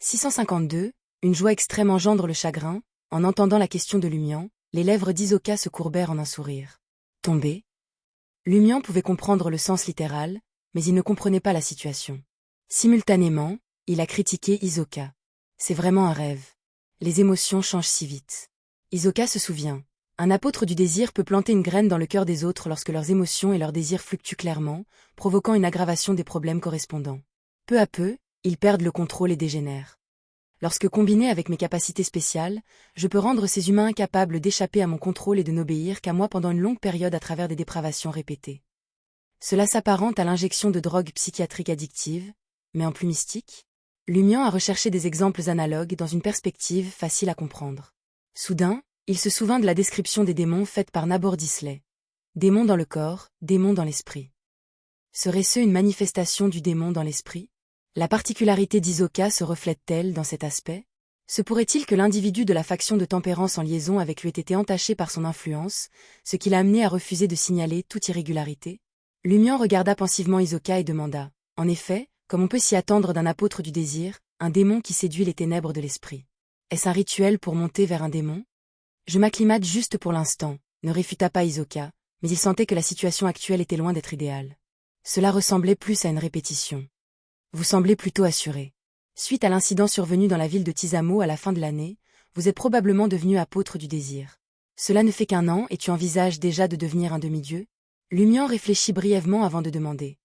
652, une joie extrême engendre le chagrin. En entendant la question de Lumian, les lèvres d'Hisoka se courbèrent en un sourire. Tombé. Lumian pouvait comprendre le sens littéral, mais il ne comprenait pas la situation. Simultanément, il a critiqué Hisoka. C'est vraiment un rêve. Les émotions changent si vite. Hisoka se souvient. Un apôtre du désir peut planter une graine dans le cœur des autres lorsque leurs émotions et leurs désirs fluctuent clairement, provoquant une aggravation des problèmes correspondants. Peu à peu, ils perdent le contrôle et dégénèrent. Lorsque combiné avec mes capacités spéciales, je peux rendre ces humains incapables d'échapper à mon contrôle et de n'obéir qu'à moi pendant une longue période à travers des dépravations répétées. Cela s'apparente à l'injection de drogues psychiatriques addictives, mais en plus mystique. Lumian a recherché des exemples analogues dans une perspective facile à comprendre. Soudain, il se souvint de la description des démons faite par Nabor Disley. Démons dans le corps, démons dans l'esprit. Serait-ce une manifestation du démon dans l'esprit? La particularité d'Hisoka se reflète-t-elle dans cet aspect? Se pourrait-il que l'individu de la faction de tempérance en liaison avec lui ait été entaché par son influence, ce qui l'a amené à refuser de signaler toute irrégularité? Lumian regarda pensivement Hisoka et demanda. En effet, comme on peut s'y attendre d'un apôtre du désir, un démon qui séduit les ténèbres de l'esprit. Est-ce un rituel pour monter vers un démon? Je m'acclimate juste pour l'instant, ne réfuta pas Hisoka, mais il sentait que la situation actuelle était loin d'être idéale. Cela ressemblait plus à une répétition. Vous semblez plutôt assuré. Suite à l'incident survenu dans la ville de Tizamo à la fin de l'année, vous êtes probablement devenu apôtre du désir. Cela ne fait qu'1 an et tu envisages déjà de devenir un demi-dieu? Lumian réfléchit brièvement avant de demander.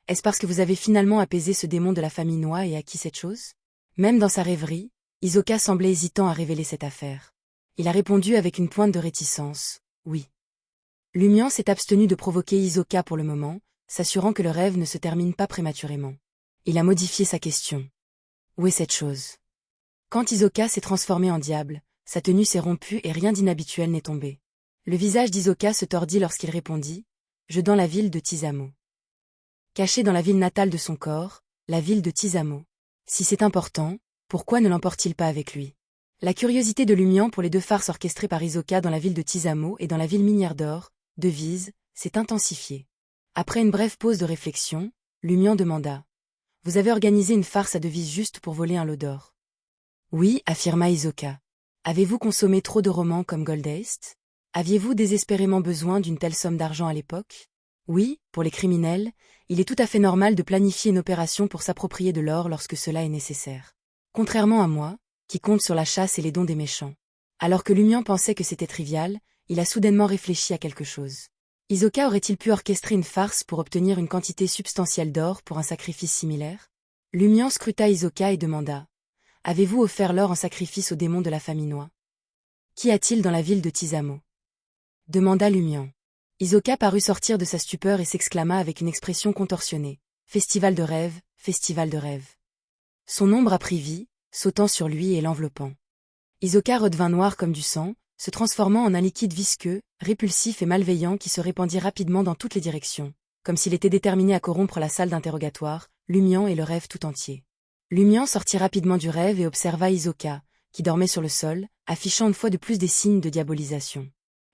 Est-ce parce que vous avez finalement apaisé ce démon de la famille Noa et acquis cette chose? Même dans sa rêverie, Hisoka semblait hésitant à révéler cette affaire. Il a répondu avec une pointe de réticence. Oui. Lumian s'est abstenu de provoquer Hisoka pour le moment, s'assurant que le rêve ne se termine pas prématurément. Il a modifié sa question. Où est cette chose? Quand Hisoka s'est transformé en diable, sa tenue s'est rompue et rien d'inhabituel n'est tombé. Le visage d'Hisoka se tordit lorsqu'il répondit. Je dans la ville de Tizamo. Caché dans la ville natale de son corps, la ville de Tizamo. Si c'est important, pourquoi ne l'emporte-t-il pas avec lui? La curiosité de Lumian pour les 2 farces orchestrées par Hisoka dans la ville de Tizamo et dans la ville minière d'or, Devise, s'est intensifiée. Après une brève pause de réflexion, Lumian demanda. Vous avez organisé une farce à Devise juste pour voler un lot d'or? Oui, affirma Hisoka. Avez-vous consommé trop de romans comme Goldhaste? Aviez-vous désespérément besoin d'une telle somme d'argent à l'époque? Oui, pour les criminels, il est tout à fait normal de planifier une opération pour s'approprier de l'or lorsque cela est nécessaire. Contrairement à moi, qui compte sur la chasse et les dons des méchants. Alors que Lumian pensait que c'était trivial, il a soudainement réfléchi à quelque chose. Hisoka aurait-il pu orchestrer une farce pour obtenir une quantité substantielle d'or pour un sacrifice similaire? Lumian scruta Hisoka et demanda. Avez-vous offert l'or en sacrifice aux démons de la famille Noa? Qu'y a-t-il dans la ville de Tizamo? Demanda Lumian. Hisoka parut sortir de sa stupeur et s'exclama avec une expression contorsionnée. Festival de rêve, festival de rêve. Son ombre a pris vie, sautant sur lui et l'enveloppant. Hisoka redevint noir comme du sang, se transformant en un liquide visqueux, répulsif et malveillant qui se répandit rapidement dans toutes les directions, comme s'il était déterminé à corrompre la salle d'interrogatoire, Lumian et le rêve tout entier. Lumian sortit rapidement du rêve et observa Hisoka, qui dormait sur le sol, affichant une fois de plus des signes de diabolisation.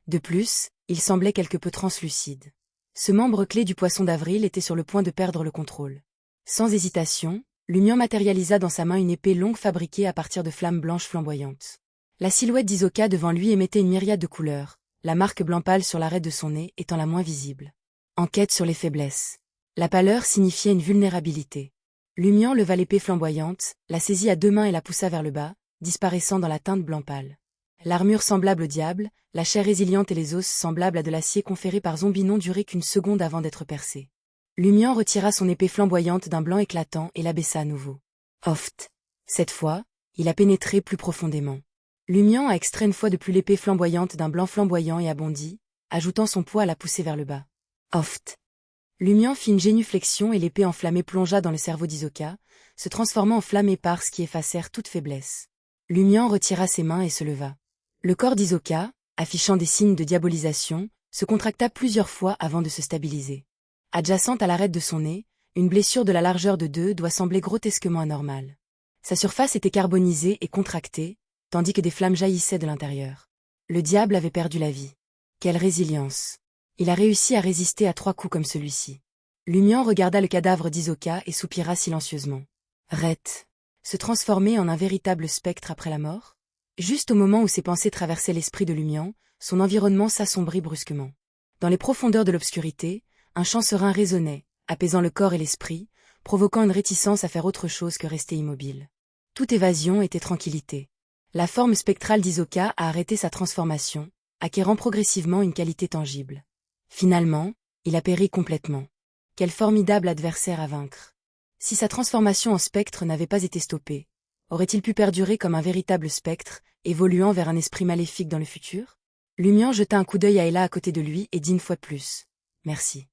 De plus, il semblait quelque peu translucide. Ce membre clé du poisson d'avril était sur le point de perdre le contrôle. Sans hésitation, Lumian matérialisa dans sa main une épée longue fabriquée à partir de flammes blanches flamboyantes. La silhouette d'Hisoka devant lui émettait une myriade de couleurs, la marque blanc pâle sur l'arête de son nez étant la moins visible. Enquête sur les faiblesses. La pâleur signifiait une vulnérabilité. Lumian leva l'épée flamboyante, la saisit à 2 mains et la poussa vers le bas, disparaissant dans la teinte blanc pâle. L'armure semblable au diable, la chair résiliente et les os semblables à de l'acier conféré par Zombie n'ont duré qu'1 seconde avant d'être percés. Lumian retira son épée flamboyante d'un blanc éclatant et l'abaissa à nouveau. Oft. Cette fois, il a pénétré plus profondément. Lumian a extrait une fois de plus l'épée flamboyante d'un blanc flamboyant et a bondi, ajoutant son poids à la pousser vers le bas. Oft. Lumian fit une génuflexion et l'épée enflammée plongea dans le cerveau d'Hisoka, se transformant en flammes éparses qui effacèrent toute faiblesse. Lumian retira ses mains et se leva. Le corps d'Hisoka, affichant des signes de diabolisation, se contracta plusieurs fois avant de se stabiliser. Adjacente à l'arête de son nez, une blessure de la largeur de 2 doigts semblait grotesquement anormale. Sa surface était carbonisée et contractée, tandis que des flammes jaillissaient de l'intérieur. Le diable avait perdu la vie. Quelle résilience! Il a réussi à résister à 3 coups comme celui-ci. Lumian regarda le cadavre d'Hisoka et soupira silencieusement. Ret. se transformer en un véritable spectre après la mort? Juste au moment où ses pensées traversaient l'esprit de Lumian, son environnement s'assombrit brusquement. Dans les profondeurs de l'obscurité, un chant serein résonnait, apaisant le corps et l'esprit, provoquant une réticence à faire autre chose que rester immobile. Toute évasion était tranquillité. La forme spectrale d'Hisoka a arrêté sa transformation, acquérant progressivement une qualité tangible. Finalement, il a péri complètement. Quel formidable adversaire à vaincre. Si sa transformation en spectre n'avait pas été stoppée, aurait-il pu perdurer comme un véritable spectre, évoluant vers un esprit maléfique dans le futur? Lumian jeta un coup d'œil à Ella à côté de lui et dit une fois de plus « Merci ».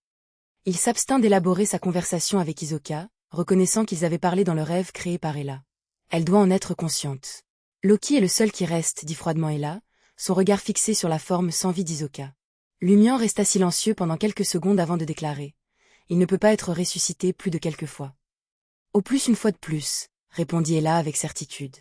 Il s'abstint d'élaborer sa conversation avec Hisoka, reconnaissant qu'ils avaient parlé dans le rêve créé par Ella. Elle doit en être consciente. Loki est le seul qui reste, dit froidement Ella, son regard fixé sur la forme sans vie d'Hisoka. Lumian resta silencieux pendant quelques secondes avant de déclarer « Il ne peut pas être ressuscité plus de quelques fois. » « Au plus une fois de plus, » répondit Ella avec certitude.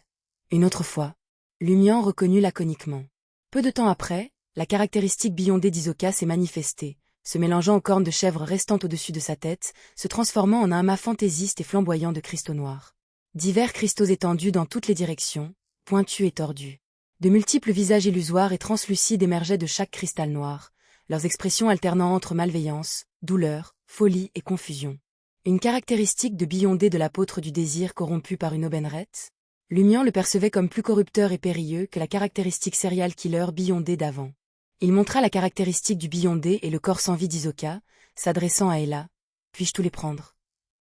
Une autre fois. Lumian reconnut laconiquement. Peu de temps après, la caractéristique beyondée d'Hisoka s'est manifestée, se mélangeant aux cornes de chèvre restantes au-dessus de sa tête, se transformant en un amas fantaisiste et flamboyant de cristaux noirs. Divers cristaux étendus dans toutes les directions, pointus et tordus. De multiples visages illusoires et translucides émergeaient de chaque cristal noir, leurs expressions alternant entre malveillance, douleur, folie et confusion. Une caractéristique de beyondé de l'apôtre du désir corrompu par une aubainnerette? Lumian le percevait comme plus corrupteur et périlleux que la caractéristique serial killer beyondé d'avant. Il montra la caractéristique du beyondé et le corps sans vie d'Hisoka, s'adressant à Ella. « Puis-je tous les prendre ?»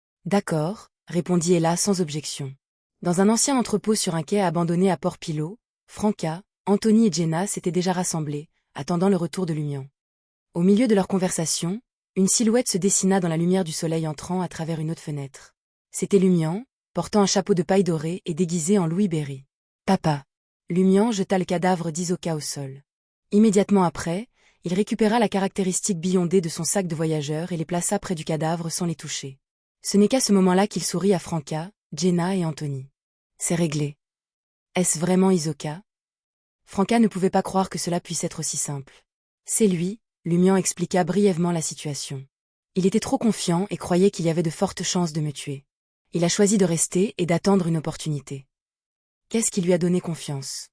« D'accord, » répondit Ella sans objection. Dans un ancien entrepôt sur un quai abandonné à Port-Pilot, Franca, Anthony et Jenna s'étaient déjà rassemblés, attendant le retour de Lumian. Au milieu de leur conversation, une silhouette se dessina dans la lumière du soleil entrant à travers une autre fenêtre. C'était Lumian, portant un chapeau de paille dorée et déguisé en Louis Berry. « Papa !» Lumian jeta le cadavre d'Hisoka au sol. Immédiatement après, il récupéra la caractéristique beyondée de son sac de voyageur et les plaça près du cadavre sans les toucher. Ce n'est qu'à ce moment-là qu'il sourit à Franca, Jenna et Anthony. « C'est réglé. » « Est-ce vraiment Hisoka ?» Franca ne pouvait pas croire que cela puisse être aussi simple. « C'est lui », Lumian expliqua brièvement la situation. Il était trop confiant et croyait qu'il y avait de fortes chances de me tuer. Il a choisi de rester et d'attendre une opportunité. Qu'est-ce qui lui a donné confiance?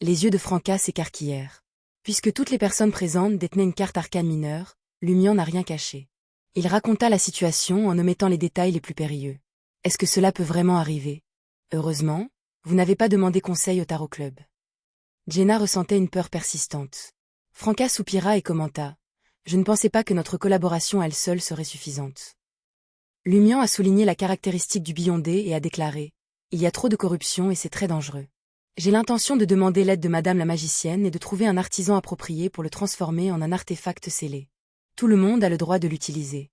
Les yeux de Franca s'écarquillèrent. Puisque toutes les personnes présentes détenaient une carte arcane mineure, Lumian n'a rien caché. Il raconta la situation en omettant les détails les plus périlleux. Est-ce que cela peut vraiment arriver? Heureusement, vous n'avez pas demandé conseil au Tarot Club. Jenna ressentait une peur persistante. Franca soupira et commenta. Je ne pensais pas que notre collaboration à elle seule serait suffisante. Lumian a souligné la caractéristique du beyondé et a déclaré. Il y a trop de corruption et c'est très dangereux. J'ai l'intention de demander l'aide de Madame la magicienne et de trouver un artisan approprié pour le transformer en un artefact scellé. Tout le monde a le droit de l'utiliser.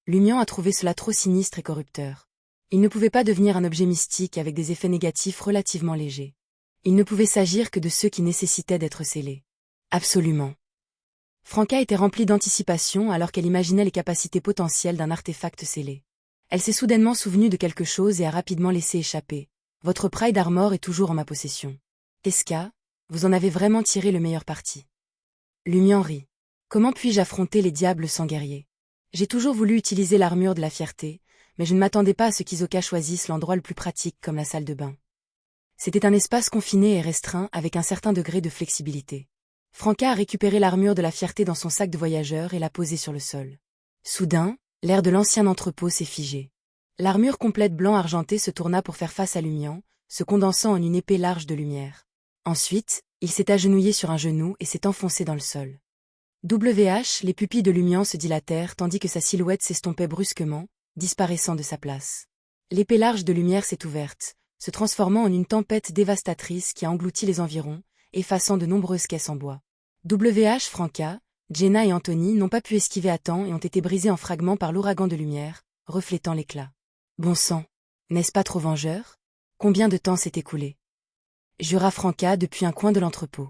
Lumian a trouvé cela trop sinistre et corrupteur. Il ne pouvait pas devenir un objet mystique avec des effets négatifs relativement légers. Il ne pouvait s'agir que de ceux qui nécessitaient d'être scellés. Absolument. Franca était remplie d'anticipation alors qu'elle imaginait les capacités potentielles d'un artefact scellé. Elle s'est soudainement souvenue de quelque chose et a rapidement laissé échapper. Votre Pride Armor est toujours en ma possession. Teska, vous en avez vraiment tiré le meilleur parti. Lumian rit. Comment puis-je affronter les diables sans guerrier? J'ai toujours voulu utiliser l'armure de la fierté, mais je ne m'attendais pas à ce qu'Hisoka choisisse l'endroit le plus pratique comme la salle de bain. C'était un espace confiné et restreint avec un certain degré de flexibilité. Franca a récupéré l'armure de la fierté dans son sac de voyageur et l'a posée sur le sol. Soudain, l'air de l'ancien entrepôt s'est figé. L'armure complète blanc argenté se tourna pour faire face à Lumian, se condensant en une épée large de lumière. Ensuite, il s'est agenouillé sur un genou et s'est enfoncé dans le sol. Les pupilles de Lumian se dilatèrent tandis que sa silhouette s'estompait brusquement, disparaissant de sa place. L'épée large de lumière s'est ouverte, se transformant en une tempête dévastatrice qui a englouti les environs, effaçant de nombreuses caisses en bois. Franca, Jenna et Anthony n'ont pas pu esquiver à temps et ont été brisés en fragments par l'ouragan de lumière, reflétant l'éclat. Bon sang, n'est-ce pas trop vengeur? Combien de temps s'est écoulé? Jura Franca depuis un coin de l'entrepôt.